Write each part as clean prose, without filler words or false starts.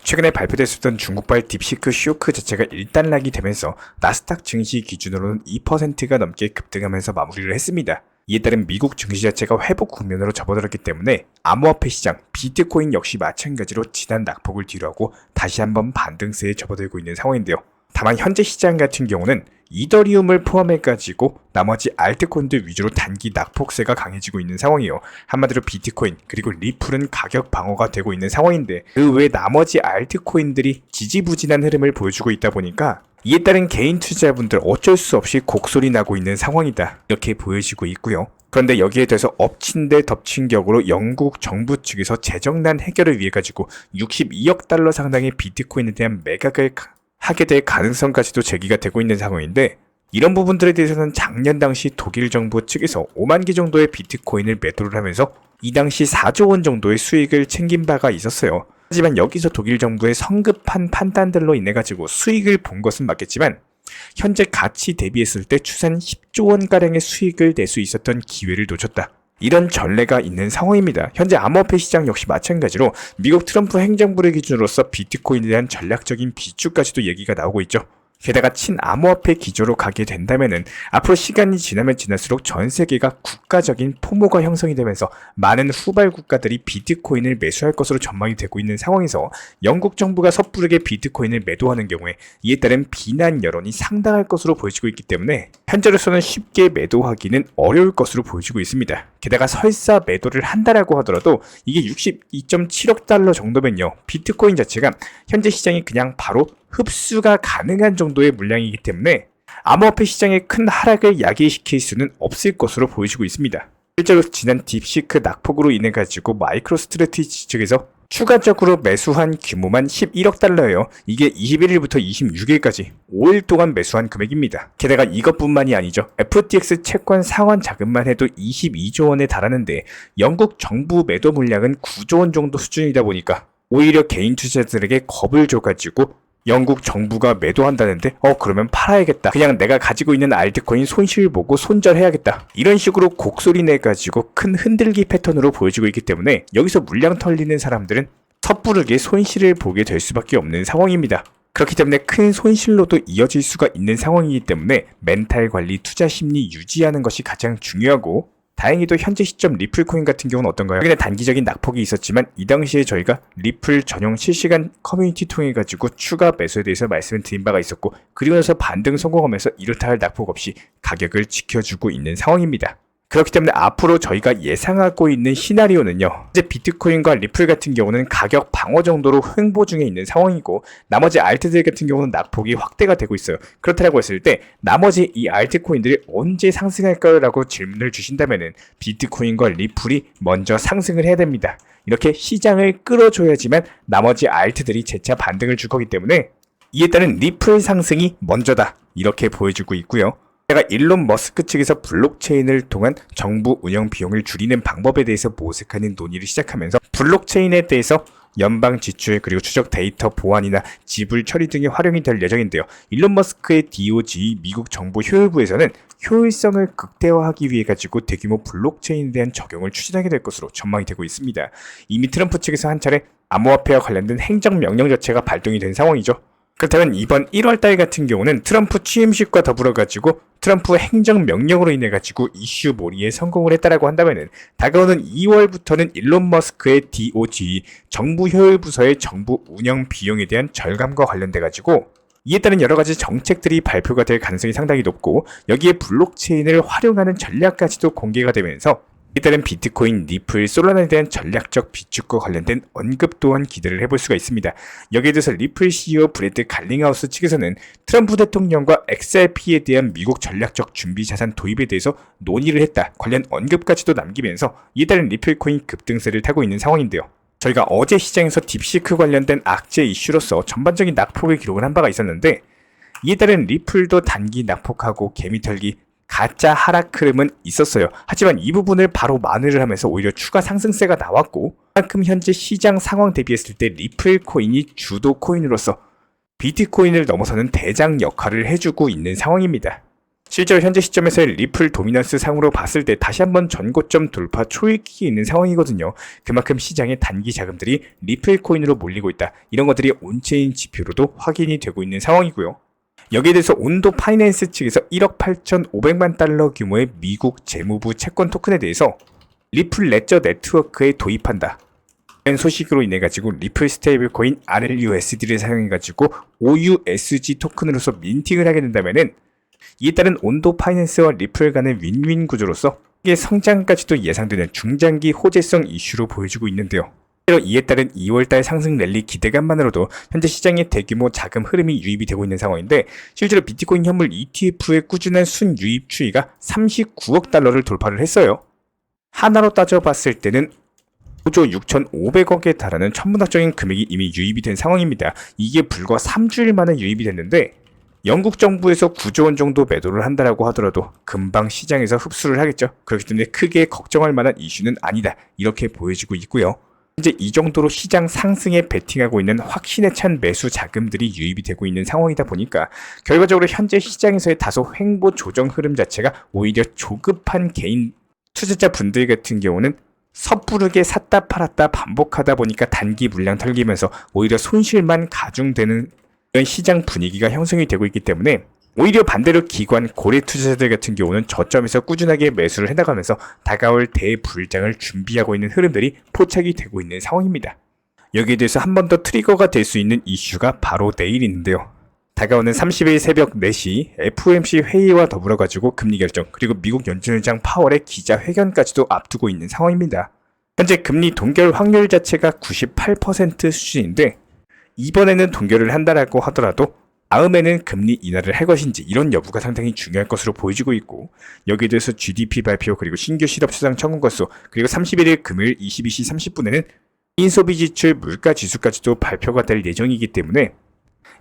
최근에 발표됐었던 중국발 딥시크 쇼크 자체가 일단락이 되면서 나스닥 증시 기준으로는 2%가 넘게 급등하면서 마무리를 했습니다. 이에 따른 미국 증시 자체가 회복 국면으로 접어들었기 때문에 암호화폐 시장, 비트코인 역시 마찬가지로 지난 낙폭을 뒤로하고 다시 한번 반등세에 접어들고 있는 상황인데요. 다만 현재 시장 같은 경우는 이더리움을 포함해가지고 나머지 알트코인들 위주로 단기 낙폭세가 강해지고 있는 상황이에요. 한마디로 비트코인 그리고 리플은 가격 방어가 되고 있는 상황인데 그 외 나머지 알트코인들이 지지부진한 흐름을 보여주고 있다 보니까 이에 따른 개인 투자자분들 어쩔 수 없이 곡소리 나고 있는 상황이다, 이렇게 보여지고 있고요. 그런데 여기에 대해서 엎친 데 덮친 격으로 영국 정부 측에서 재정난 해결을 위해 가지고 62억 달러 상당의 비트코인에 대한 매각을 하게 될 가능성까지도 제기가 되고 있는 상황인데, 이런 부분들에 대해서는 작년 당시 독일 정부 측에서 5만 개 정도의 비트코인을 매도를 하면서 이 당시 4조 원 정도의 수익을 챙긴 바가 있었어요. 하지만 여기서 독일 정부의 성급한 판단들로 인해 가지고 수익을 본 것은 맞겠지만 현재 가치 대비했을 때 추산 10조 원가량의 수익을 낼 수 있었던 기회를 놓쳤다, 이런 전례가 있는 상황입니다. 현재 암호화폐 시장 역시 마찬가지로 미국 트럼프 행정부를 기준으로서 비트코인에 대한 전략적인 비축까지도 얘기가 나오고 있죠. 게다가 친암호화폐 기조로 가게 된다면은 앞으로 시간이 지나면 지날수록 전 세계가 국가적인 포모가 형성이 되면서 많은 후발 국가들이 비트코인을 매수할 것으로 전망이 되고 있는 상황에서 영국 정부가 섣부르게 비트코인을 매도하는 경우에 이에 따른 비난 여론이 상당할 것으로 보여지고 있기 때문에 현재로서는 쉽게 매도하기는 어려울 것으로 보여지고 있습니다. 게다가 설사 매도를 한다라고 하더라도 이게 62.7억 달러 정도면요, 비트코인 자체가 현재 시장이 그냥 바로 흡수가 가능한 정도의 물량이기 때문에 암호화폐 시장의 큰 하락을 야기시킬 수는 없을 것으로 보여지고 있습니다. 실제로 지난 딥시크 낙폭으로 인해 가지고 마이크로 스트래티지 측에서 추가적으로 매수한 규모만 11억 달러예요. 이게 21일부터 26일까지 5일 동안 매수한 금액입니다. 게다가 이것뿐만이 아니죠. FTX 채권 상환 자금만 해도 22조 원에 달하는데 영국 정부 매도 물량은 9조 원 정도 수준이다 보니까 오히려 개인 투자자들에게 겁을 줘가지고 영국 정부가 매도한다는데 그러면 팔아야겠다, 그냥 내가 가지고 있는 알트코인 손실 보고 손절해야겠다, 이런 식으로 곡소리 내가지고 큰 흔들기 패턴으로 보여지고 있기 때문에 여기서 물량 털리는 사람들은 섣부르게 손실을 보게 될 수밖에 없는 상황입니다. 그렇기 때문에 큰 손실로도 이어질 수가 있는 상황이기 때문에 멘탈 관리, 투자 심리 유지하는 것이 가장 중요하고, 다행히도 현재 시점 리플코인 같은 경우는 어떤가요? 최근에 단기적인 낙폭이 있었지만 이 당시에 저희가 리플 전용 실시간 커뮤니티 통해 가지고 추가 매수에 대해서 말씀을 드린 바가 있었고, 그리고 나서 반등 성공하면서 이렇다 할 낙폭 없이 가격을 지켜주고 있는 상황입니다. 그렇기 때문에 앞으로 저희가 예상하고 있는 시나리오는요, 이제 비트코인과 리플 같은 경우는 가격 방어 정도로 횡보 중에 있는 상황이고, 나머지 알트들 같은 경우는 낙폭이 확대가 되고 있어요. 그렇다고 했을 때 나머지 이 알트코인들이 언제 상승할까요? 라고 질문을 주신다면은 비트코인과 리플이 먼저 상승을 해야 됩니다. 이렇게 시장을 끌어줘야지만 나머지 알트들이 재차 반등을 줄 거기 때문에 이에 따른 리플 상승이 먼저다, 이렇게 보여주고 있고요. 제가 일론 머스크 측에서 블록체인을 통한 정부 운영 비용을 줄이는 방법에 대해서 모색하는 논의를 시작하면서 블록체인에 대해서 연방 지출 그리고 추적 데이터 보안이나 지불 처리 등이 활용이 될 예정인데요. 일론 머스크의 DOJ 미국 정부 효율부에서는 효율성을 극대화하기 위해 가지고 대규모 블록체인에 대한 적용을 추진하게 될 것으로 전망이 되고 있습니다. 이미 트럼프 측에서 한 차례 암호화폐와 관련된 행정명령 자체가 발동이 된 상황이죠. 그렇다면 이번 1월달 같은 경우는 트럼프 취임식과 더불어 가지고 트럼프 행정명령으로 인해 가지고 이슈 몰이에 성공을 했다라고 한다면은 다가오는 2월부터는 일론 머스크의 DOJ 정부 효율부서의 정부 운영 비용에 대한 절감과 관련돼 가지고 이에 따른 여러 가지 정책들이 발표가 될 가능성이 상당히 높고, 여기에 블록체인을 활용하는 전략까지도 공개가 되면서 이따른 비트코인, 리플, 솔라나에 대한 전략적 비축과 관련된 언급 또한 기대를 해볼 수가 있습니다. 여기에 대해서 리플 CEO 브래드 갈링하우스 측에서는 트럼프 대통령과 XRP에 대한 미국 전략적 준비 자산 도입에 대해서 논의를 했다, 관련 언급까지도 남기면서 이에 따른 리플코인 급등세를 타고 있는 상황인데요. 저희가 어제 시장에서 딥시크 관련된 악재 이슈로서 전반적인 낙폭을 기록을 한 바가 있었는데, 이에 따른 리플도 단기 낙폭하고 개미털기 가짜 하락 흐름은 있었어요. 하지만 이 부분을 바로 만회를 하면서 오히려 추가 상승세가 나왔고, 그만큼 현재 시장 상황 대비했을 때 리플 코인이 주도 코인으로서 비트코인을 넘어서는 대장 역할을 해주고 있는 상황입니다. 실제로 현재 시점에서의 리플 도미넌스 상으로 봤을 때 다시 한번 전고점 돌파 초읽기 있는 상황이거든요. 그만큼 시장의 단기 자금들이 리플 코인으로 몰리고 있다. 이런 것들이 온체인 지표로도 확인이 되고 있는 상황이고요. 여기에 대해서 온도 파이낸스 측에서 1억 8,500만 달러 규모의 미국 재무부 채권 토큰에 대해서 리플 레저 네트워크에 도입한다. 이런 소식으로 인해 가지고 리플 스테이블 코인 RLUSD를 사용해 가지고 OUSG 토큰으로서 민팅을 하게 된다면은 이에 따른 온도 파이낸스와 리플 간의 윈윈 구조로서 이게 성장까지도 예상되는 중장기 호재성 이슈로 보여지고 있는데요. 실제로 이에 따른 2월달 상승 랠리 기대감만으로도 현재 시장에 대규모 자금 흐름이 유입이 되고 있는 상황인데 실제로 비트코인 현물 ETF의 꾸준한 순유입 추이가 39억 달러를 돌파를 했어요. 하나로 따져봤을 때는 5조 6,500억에 달하는 천문학적인 금액이 이미 유입이 된 상황입니다. 이게 불과 3주일 만에 유입이 됐는데 영국 정부에서 9조 원 정도 매도를 한다라고 하더라도 금방 시장에서 흡수를 하겠죠. 그렇기 때문에 크게 걱정할 만한 이슈는 아니다. 이렇게 보여지고 있고요. 현재 이 정도로 시장 상승에 베팅하고 있는 확신에 찬 매수 자금들이 유입이 되고 있는 상황이다 보니까 결과적으로 현재 시장에서의 다소 횡보 조정 흐름 자체가 오히려 조급한 개인 투자자 분들 같은 경우는 섣부르게 샀다 팔았다 반복하다 보니까 단기 물량 털기면서 오히려 손실만 가중되는 이런 시장 분위기가 형성이 되고 있기 때문에 오히려 반대로 기관 고래 투자자들 같은 경우는 저점에서 꾸준하게 매수를 해나가면서 다가올 대불장을 준비하고 있는 흐름들이 포착이 되고 있는 상황입니다. 여기에 대해서 한 번 더 트리거가 될 수 있는 이슈가 바로 내일 있는데요. 다가오는 30일 새벽 4시 FOMC 회의와 더불어 가지고 금리 결정 그리고 미국 연준의장 파월의 기자회견까지도 앞두고 있는 상황입니다. 현재 금리 동결 확률 자체가 98% 수준인데 이번에는 동결을 한다라고 하더라도 다음에는 금리 인하를 할 것인지 이런 여부가 상당히 중요할 것으로 보여지고 있고 여기에 대해서 GDP 발표 그리고 신규 실업수당 청구 건수 그리고 31일 금요일 22시 30분에는 인소비 지출 물가 지수까지도 발표가 될 예정이기 때문에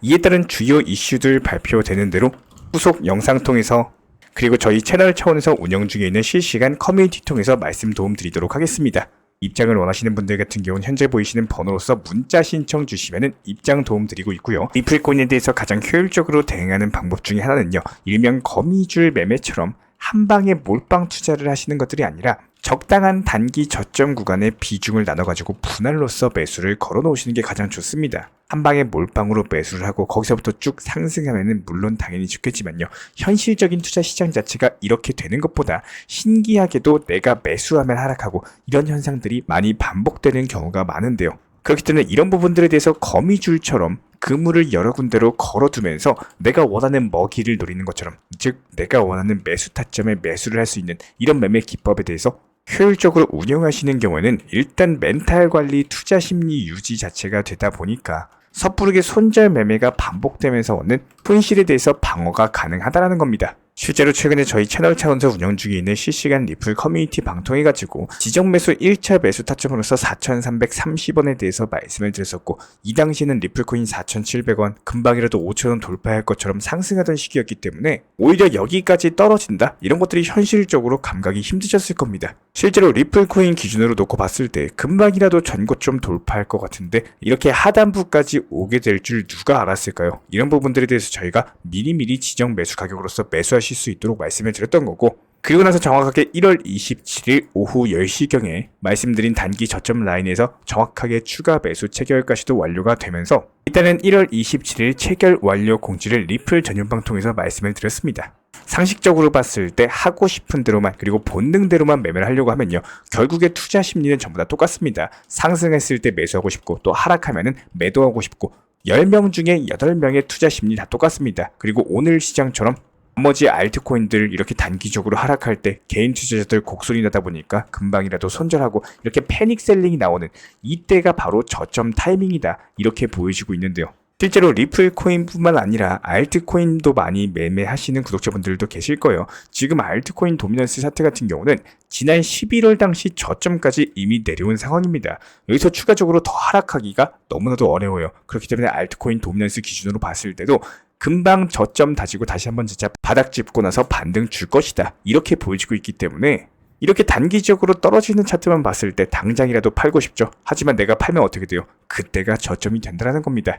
이에 따른 주요 이슈들 발표되는 대로 후속 영상 통해서 그리고 저희 채널 차원에서 운영 중에 있는 실시간 커뮤니티 통해서 말씀 도움 드리도록 하겠습니다. 입장을 원하시는 분들 같은 경우는 현재 보이시는 번호로서 문자 신청 주시면 입장 도움 드리고 있고요. 리플코인에 대해서 가장 효율적으로 대응하는 방법 중에 하나는요. 일명 거미줄 매매처럼 한 방에 몰빵 투자를 하시는 것들이 아니라 적당한 단기 저점 구간에 비중을 나눠가지고 분할로서 매수를 걸어 놓으시는 게 가장 좋습니다. 한 방에 몰빵으로 매수를 하고 거기서부터 쭉 상승하면은 물론 당연히 좋겠지만요. 현실적인 투자 시장 자체가 이렇게 되는 것보다 신기하게도 내가 매수하면 하락하고 이런 현상들이 많이 반복되는 경우가 많은데요. 그렇기 때문에 이런 부분들에 대해서 거미줄처럼 그물을 여러 군데로 걸어두면서 내가 원하는 먹이를 노리는 것처럼 즉 내가 원하는 매수 타점에 매수를 할 수 있는 이런 매매 기법에 대해서 효율적으로 운영하시는 경우에는 일단 멘탈 관리 투자 심리 유지 자체가 되다 보니까 섣부르게 손절 매매가 반복되면서 오는 손실에 대해서 방어가 가능하다는 겁니다. 실제로 최근에 저희 채널 차원에서 운영 중에 있는 실시간 리플 커뮤니티 방통해가지고 지정 매수 1차 매수 타점으로서 4,330원에 대해서 말씀을 드렸었고 이 당시에는 리플코인 4,700원 금방이라도 5,000원 돌파할 것처럼 상승하던 시기였기 때문에 오히려 여기까지 떨어진다? 이런 것들이 현실적으로 감각이 힘드셨을 겁니다. 실제로 리플코인 기준으로 놓고 봤을 때 금방이라도 전고점 돌파할 것 같은데 이렇게 하단부까지 오게 될 줄 누가 알았을까요? 이런 부분들에 대해서 저희가 미리미리 지정 매수 가격으로서 매수하실 수 있도록 말씀을 드렸던 거고 그리고 나서 정확하게 1월 27일 오후 10시경에 말씀드린 단기 저점 라인에서 정확하게 추가 매수 체결까지도 완료가 되면서 일단은 1월 27일 체결 완료 공지를 리플 전용방통에서 말씀을 드렸습니다. 상식적으로 봤을 때 하고 싶은 대로만 그리고 본능대로만 매매를 하려고 하면요. 결국에 투자 심리는 전부 다 똑같습니다. 상승했을 때 매수하고 싶고 또 하락하면은 매도하고 싶고 10명 중에 8명의 투자 심리 다 똑같습니다. 그리고 오늘 시장처럼 나머지 알트코인들 이렇게 단기적으로 하락할 때 개인 투자자들 곡소리 나다 보니까 금방이라도 손절하고 이렇게 패닉 셀링이 나오는 이때가 바로 저점 타이밍이다 이렇게 보여지고 있는데요. 실제로 리플코인뿐만 아니라 알트코인도 많이 매매하시는 구독자분들도 계실 거예요. 지금 알트코인 도미넌스 사태 같은 경우는 지난 11월 당시 저점까지 이미 내려온 상황입니다. 여기서 추가적으로 더 하락하기가 너무나도 어려워요. 그렇기 때문에 알트코인 도미넌스 기준으로 봤을 때도 금방 저점 다지고 다시 한번 진짜 바닥 짚고 나서 반등 줄 것이다. 이렇게 보여지고 있기 때문에 이렇게 단기적으로 떨어지는 차트만 봤을 때 당장이라도 팔고 싶죠. 하지만 내가 팔면 어떻게 돼요? 그때가 저점이 된다는 겁니다.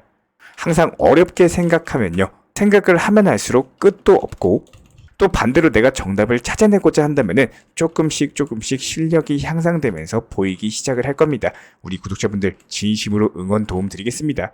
항상 어렵게 생각하면요. 생각을 하면 할수록 끝도 없고 또 반대로 내가 정답을 찾아내고자 한다면은 조금씩 실력이 향상되면서 보이기 시작을 할 겁니다. 우리 구독자분들 진심으로 응원 도움 드리겠습니다.